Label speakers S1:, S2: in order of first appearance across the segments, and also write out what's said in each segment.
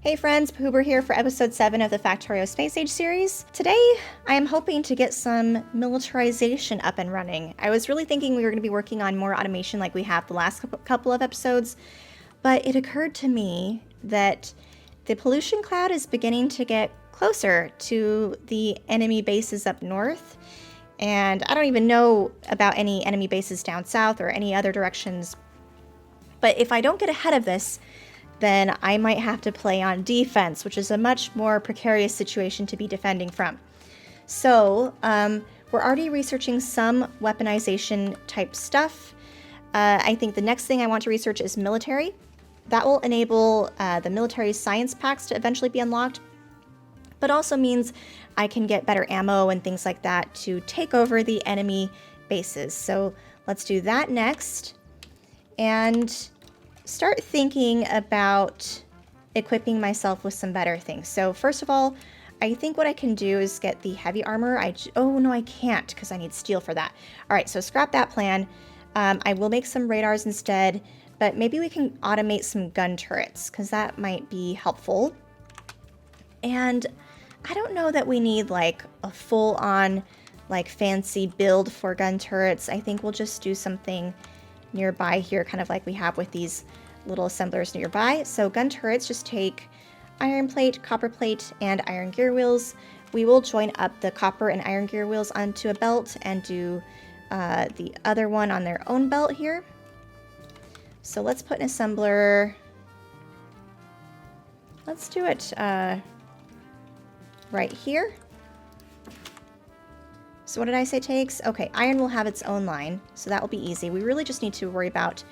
S1: Hey friends, Huber here for episode 7 of the Factorio Spacage series. Today, I am hoping to get some militarization up and running. I was really thinking we were going to be working on more automation like we have the last couple of episodes, but it occurred to me that the pollution cloud is beginning to get closer to the enemy bases up north, and I don't even know about any enemy bases down south or any other directions, but if I don't get ahead of this, then I might have to play on defense, which is a much more precarious situation to be defending from. So we're already researching some weaponization type stuff. I think the next thing I want to research is military. That will enable the military science packs to eventually be unlocked, but also means I can get better ammo and things like that to take over the enemy bases. So let's do that next. And start thinking about equipping myself with some better things. So first of all, I think what I can do is get the heavy armor. Oh no, I can't because I need steel for that. All right, so scrap that plan. I will make some radars instead, but maybe we can automate some gun turrets because that might be helpful. And I don't know that we need like a full-on like fancy build for gun turrets. I think we'll just do something nearby here, kind of like we have with these little assemblers nearby. So gun turrets just take iron plate, copper plate, and iron gear wheels. We will join up the copper and iron gear wheels onto a belt and do the other one on their own belt here. So let's put an assembler. Let's do it right here. So what did I say takes? Okay, iron will have its own line, so that will be easy. We really just need to worry about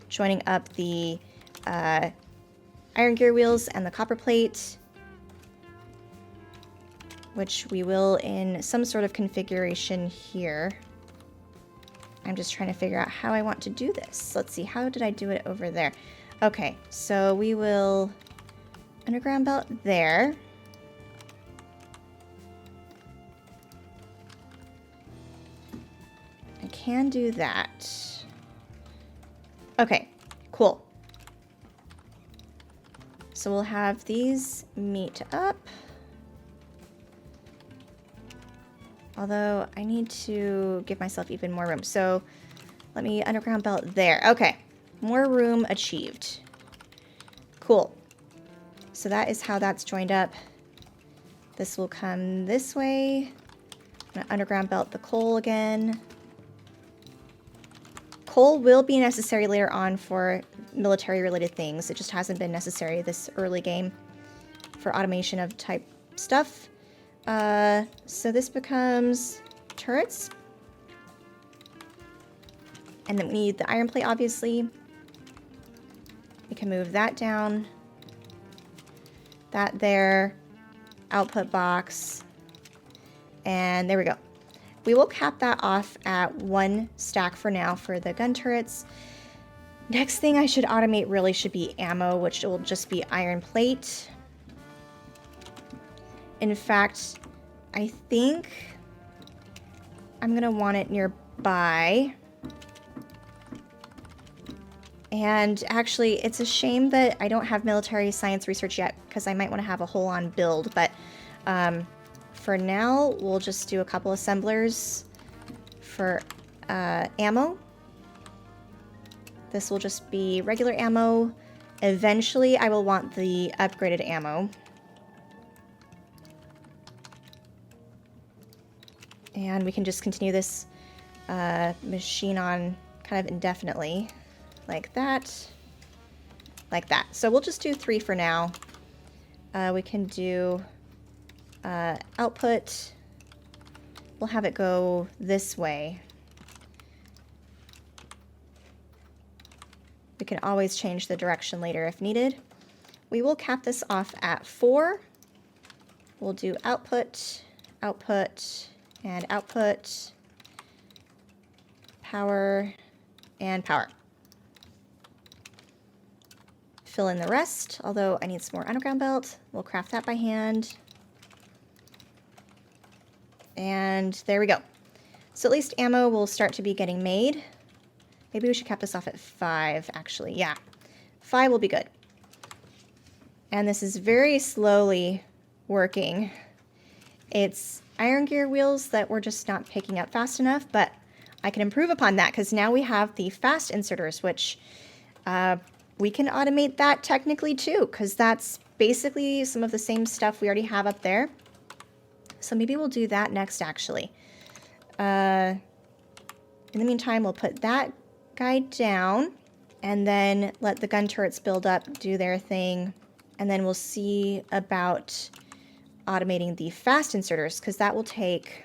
S1: joining up the iron gear wheels and the copper plate, which we will in some sort of configuration here. I'm just trying to figure out how I want to do this. Let's see, how did I do it over there? Okay, so we will underground belt there. Can do that. Okay, cool. So we'll have these meet up. Although I need to give myself even more room. So let me underground belt there. Okay, more room achieved. Cool. So that is how that's joined up. This will come this way. I'm gonna underground belt the coal again. Coal will be necessary later on for military-related things. It just hasn't been necessary this early game for automation of type stuff. So this becomes turrets. And then we need the iron plate, obviously. We can move that down. That there. Output box. And there we go. We will cap that off at 1 stack for now for the gun turrets. Next thing I should automate really should be ammo, which will just be iron plate. In fact, I think I'm gonna want it nearby. And actually, it's a shame that I don't have military science research yet because I might want to have a whole-on build, but for now, we'll just do a couple assemblers for ammo. This will just be regular ammo. Eventually, I will want the upgraded ammo. And we can just continue this machine on kind of indefinitely. Like that. Like that. So we'll just do 3 for now. We can do output. We'll have it go this way. We can always change the direction later if needed. We will cap this off at 4. We'll do output, output, and output, power, and power. Fill in the rest, although I need some more underground belt. We'll craft that by hand. And there we go. So at least ammo will start to be getting made. Maybe we should cap this off at 5, actually. Yeah, 5 will be good. And this is very slowly working. It's iron gear wheels that we're just not picking up fast enough, but I can improve upon that because now we have the fast inserters, which we can automate that technically too, because that's basically some of the same stuff we already have up there. So maybe we'll do that next, actually. In the meantime, we'll put that guy down and then let the gun turrets build up, do their thing, and then we'll see about automating the fast inserters, because that will take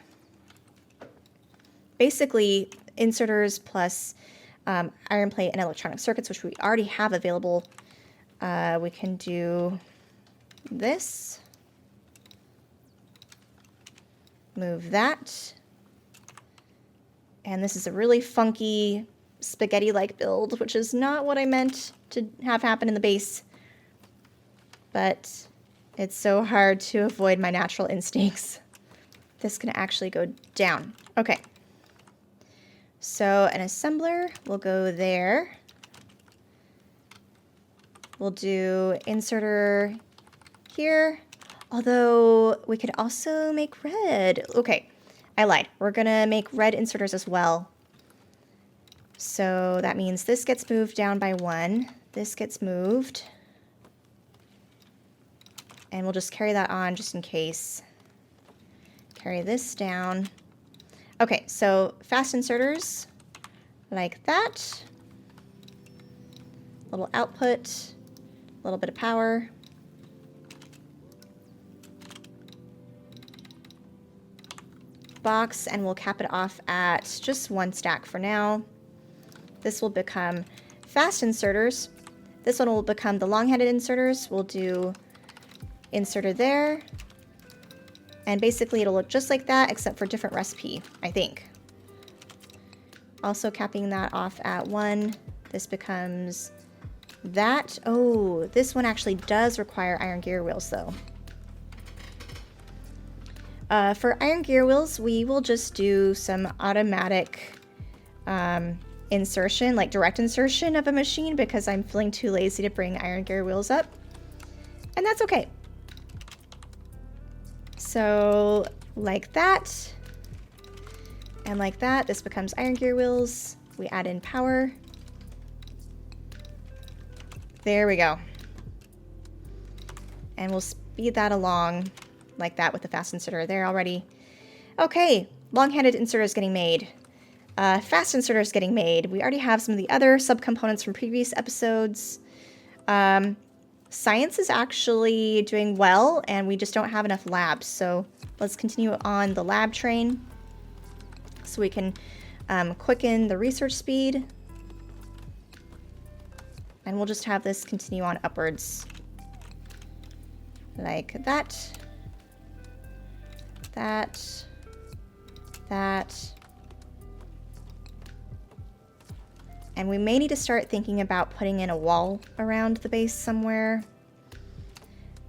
S1: basically inserters plus iron plate and electronic circuits, which we already have available. We can do this, move that, and this is a really funky spaghetti-like build, which is not what I meant to have happen in the base, but it's so hard to avoid my natural instincts. This can actually go down. Okay. So an assembler will go there. We'll do inserter here, although we could also make red. Okay, I lied. We're gonna make red inserters as well. So that means this gets moved down by 1. This gets moved. And we'll just carry that on just in case. Carry this down. Okay, so fast inserters like that. Little output, a little bit of power. Box, and we'll cap it off at just 1 stack for now. This will become fast inserters. This one will become the long-headed inserters. We'll do inserter there. And basically it'll look just like that, except for different recipe, I think. Also capping that off at 1. This becomes that. Oh, this one actually does require iron gear wheels, though. For iron gear wheels, we will just do some automatic insertion, like direct insertion of a machine, because I'm feeling too lazy to bring iron gear wheels up. And that's okay. So like that, and like that, this becomes iron gear wheels. We add in power. There we go. And we'll speed that along like that with the fast inserter there already. Okay, long-handed inserter is getting made. Fast inserter is getting made. We already have some of the other subcomponents from previous episodes. Science is actually doing well, and we just don't have enough labs. So let's continue on the lab train so we can quicken the research speed. And we'll just have this continue on upwards like that, that, that. And we may need to start thinking about putting in a wall around the base somewhere.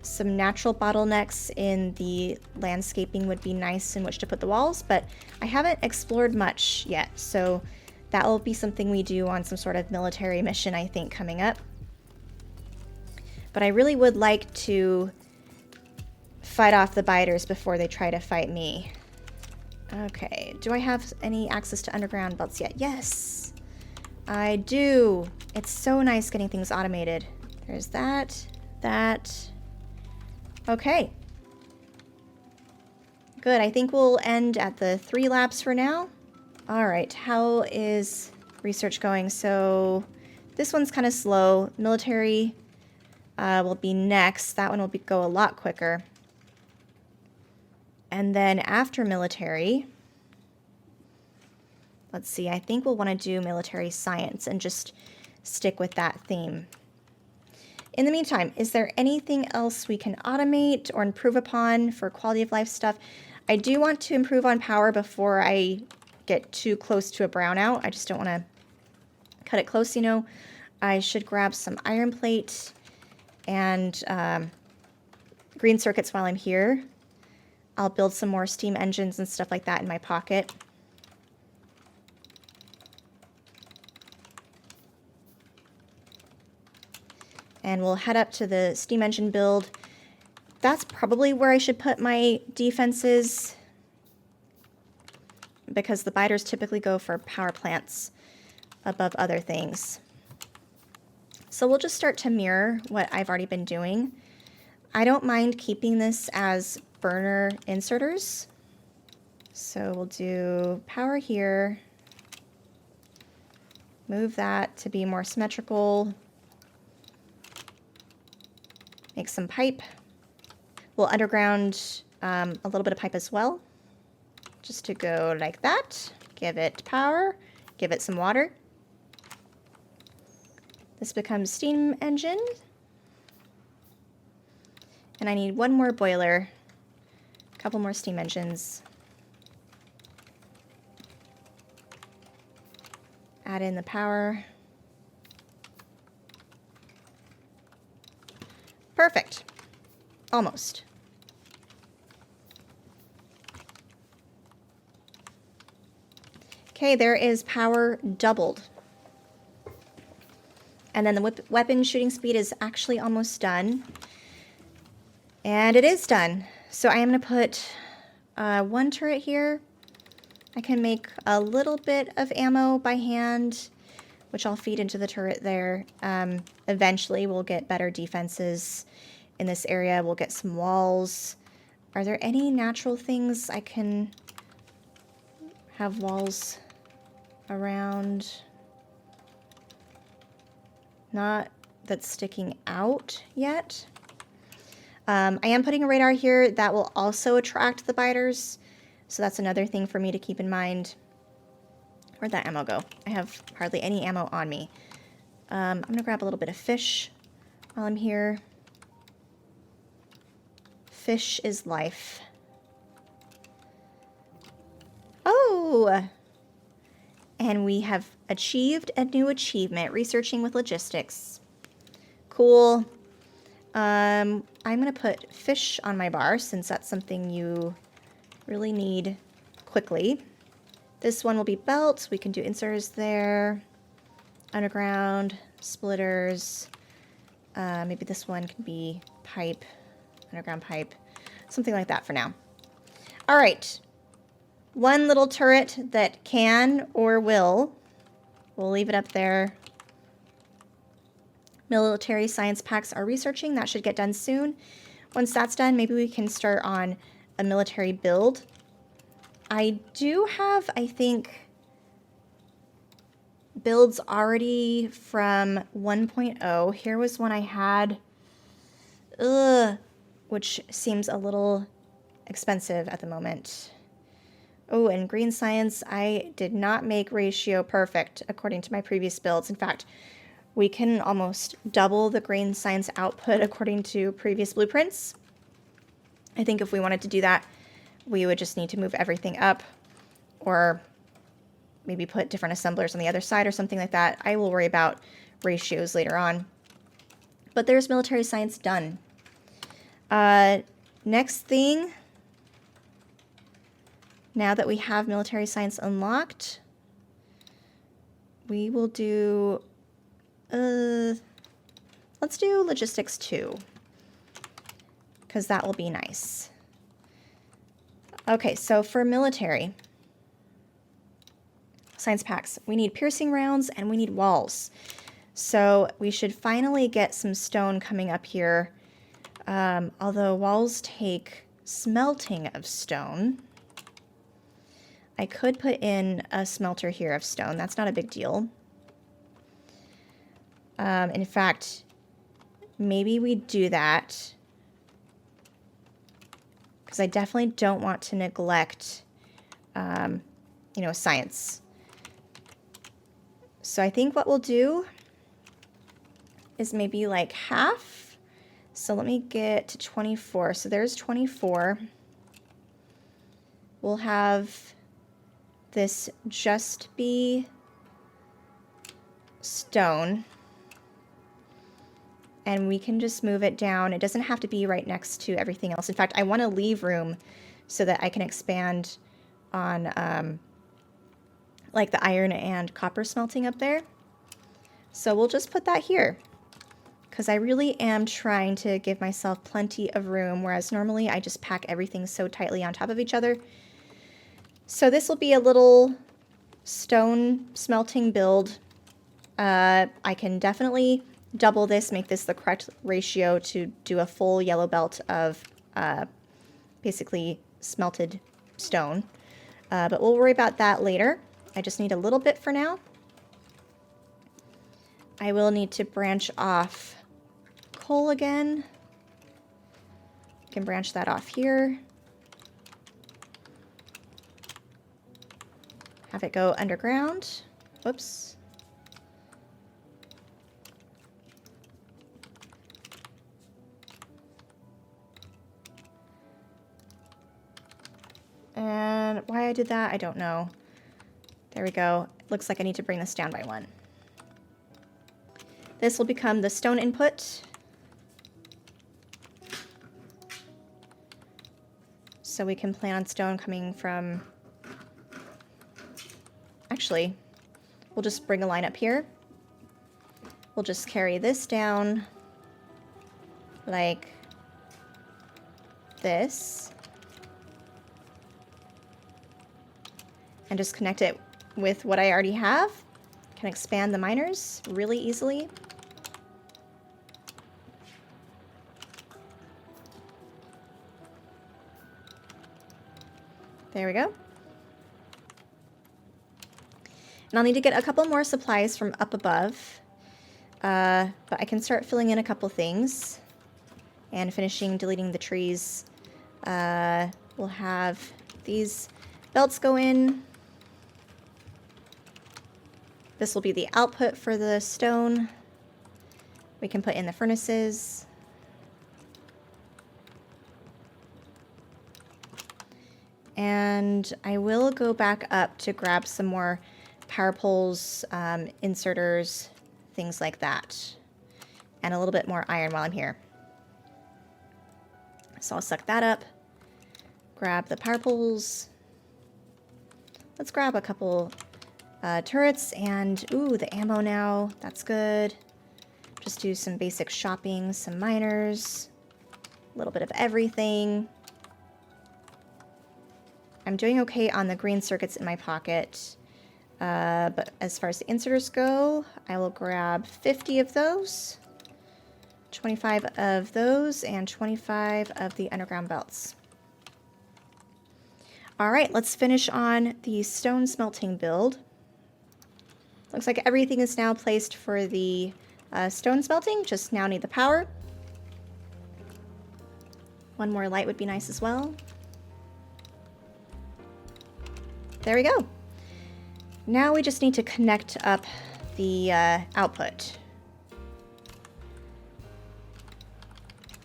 S1: Some natural bottlenecks in the landscaping would be nice in which to put the walls, but I haven't explored much yet, so that will be something we do on some sort of military mission, I think, coming up. But I really would like to fight off the biters before they try to fight me. Okay, do I have any access to underground belts yet? Yes, I do. It's so nice getting things automated. There's that, that. Okay. Good, I think we'll end at the 3 labs for now. All right, how is research going? So this one's kind of slow. Military will be next. That one will go a lot quicker. And then after military, let's see, I think we'll want to do military science and just stick with that theme. In the meantime, is there anything else we can automate or improve upon for quality of life stuff? I do want to improve on power before I get too close to a brownout. I just don't want to cut it close, you know. I should grab some iron plate and green circuits while I'm here. I'll build some more steam engines and stuff like that in my pocket. And we'll head up to the steam engine build. That's probably where I should put my defenses, because the biters typically go for power plants above other things. So we'll just start to mirror what I've already been doing. I don't mind keeping this as burner inserters. So we'll do power here. Move that to be more symmetrical. Make some pipe. We'll underground a little bit of pipe as well, just to go like that. Give it power, give it some water. This becomes steam engine. And I need one more boiler, a couple more steam engines. Add in the power. Perfect. Almost. Okay, there is power doubled. And then the weapon shooting speed is actually almost done. And it is done. So I am going to put one turret here. I can make a little bit of ammo by hand, which I'll feed into the turret there. Eventually we'll get better defenses in this area. We'll get some walls. Are there any natural things I can have walls around? Not that's sticking out yet. I am putting a radar here that will also attract the biters, so that's another thing for me to keep in mind. Where'd that ammo go? I have hardly any ammo on me. I'm gonna grab a little bit of fish while I'm here. Fish is life. Oh! And we have achieved a new achievement, researching with logistics. Cool. I'm going to put fish on my bar since that's something you really need quickly. This one will be belt. We can do inserts there. Underground, splitters. Maybe this one can be pipe, underground pipe. Something like that for now. All right. One little turret that can or will. We'll leave it up there. Military science packs are researching. That should get done soon. Once that's done, maybe we can start on a military build. I do have, I think, builds already from 1.0. Here was one I had, which seems a little expensive at the moment. Oh, and green science, I did not make ratio perfect according to my previous builds. In fact, we can almost double the green science output according to previous blueprints. I think if we wanted to do that, we would just need to move everything up, or maybe put different assemblers on the other side or something like that. I will worry about ratios later on. But there's military science done. Next thing, now that we have military science unlocked, we will do, let's do logistics 2, because that will be nice. Okay, so for military science packs, we need piercing rounds and we need walls. So we should finally get some stone coming up here, although walls take smelting of stone. I could put in a smelter here of stone. That's not a big deal. In fact, maybe we do that, because I definitely don't want to neglect, science. So I think what we'll do is maybe like half. So let me get to 24. So there's 24. We'll have this just be stone. And we can just move it down. It doesn't have to be right next to everything else. In fact, I want to leave room so that I can expand on like the iron and copper smelting up there. So we'll just put that here, because I really am trying to give myself plenty of room, whereas normally I just pack everything so tightly on top of each other. So this will be a little stone smelting build. I can definitely double this, make this the correct ratio to do a full yellow belt of basically smelted stone. But we'll worry about that later. I just need a little bit for now. I will need to branch off coal again. I can branch that off here. Have it go underground. Whoops. And why I did that, I don't know. There we go. Looks like I need to bring this down by 1. This will become the stone input. So we can plan on stone coming from... Actually, we'll just bring a line up here. We'll just carry this down like this. And just connect it with what I already have. Can expand the miners really easily. There we go. And I'll need to get a couple more supplies from up above. But I can start filling in a couple things. And finishing deleting the trees. We'll have these belts go in. This will be the output for the stone. We can put in the furnaces. And I will go back up to grab some more power poles, inserters, things like that. And a little bit more iron while I'm here. So I'll suck that up. Grab the power poles. Let's grab a couple turrets and, ooh, the ammo now. That's good. Just do some basic shopping, some miners, a little bit of everything. I'm doing okay on the green circuits in my pocket. But as far as the inserters go, I will grab 50 of those, 25 of those, and 25 of the underground belts. All right, let's finish on the stone smelting build. Looks like everything is now placed for the stone smelting, just now need the power. One more light would be nice as well. There we go. Now we just need to connect up the output.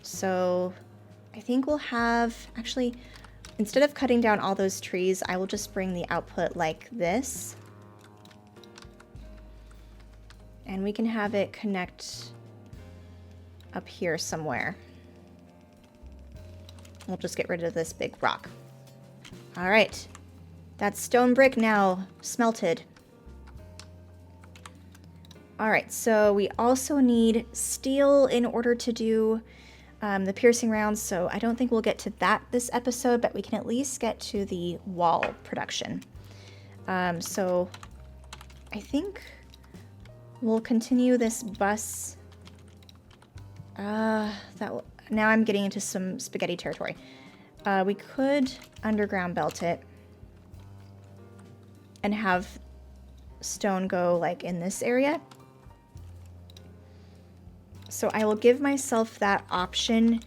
S1: So I think we'll have, actually, instead of cutting down all those trees, I will just bring the output like this. And we can have it connect up here somewhere. We'll just get rid of this big rock. All right. That's stone brick now smelted. All right, so we also need steel in order to do the piercing rounds, so I don't think we'll get to that this episode, but we can at least get to the wall production. So I think we'll continue this bus. Now I'm getting into some spaghetti territory. We could underground belt it and have stone go like in this area. So I will give myself that option.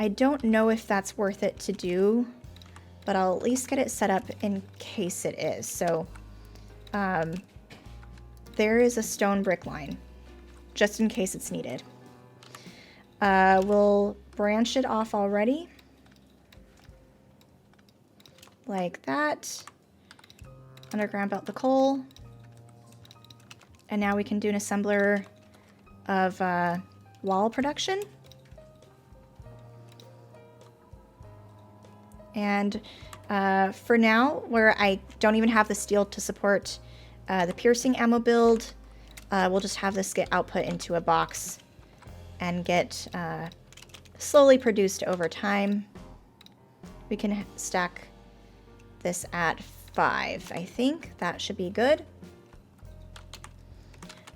S1: I don't know if that's worth it to do, but I'll at least get it set up in case it is. So there is a stone brick line, just in case it's needed. We'll branch it off already, like that. Underground belt the coal. And now we can do an assembler of wall production. And for now, where I don't even have the steel to support the piercing ammo build, we'll just have this get output into a box and get slowly produced over time. We can stack this at 5. I think that should be good.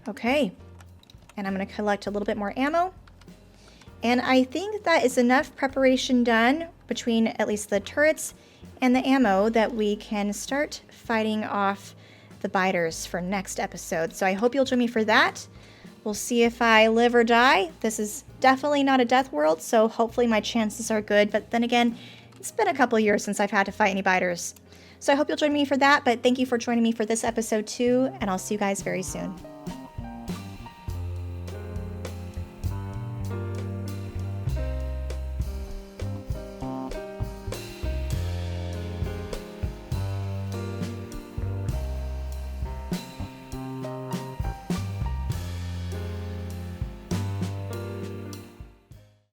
S1: Okay, and I'm going to collect a little bit more ammo. And I think that is enough preparation done between at least the turrets and the ammo that we can start fighting off the biters for next episode. So I hope you'll join me for that. We'll see if I live or die. This is definitely not a death world, so hopefully my chances are good. But then again, it's been a couple years since I've had to fight any biters. So I hope you'll join me for that, but thank you for joining me for this episode too, and I'll see you guys very soon.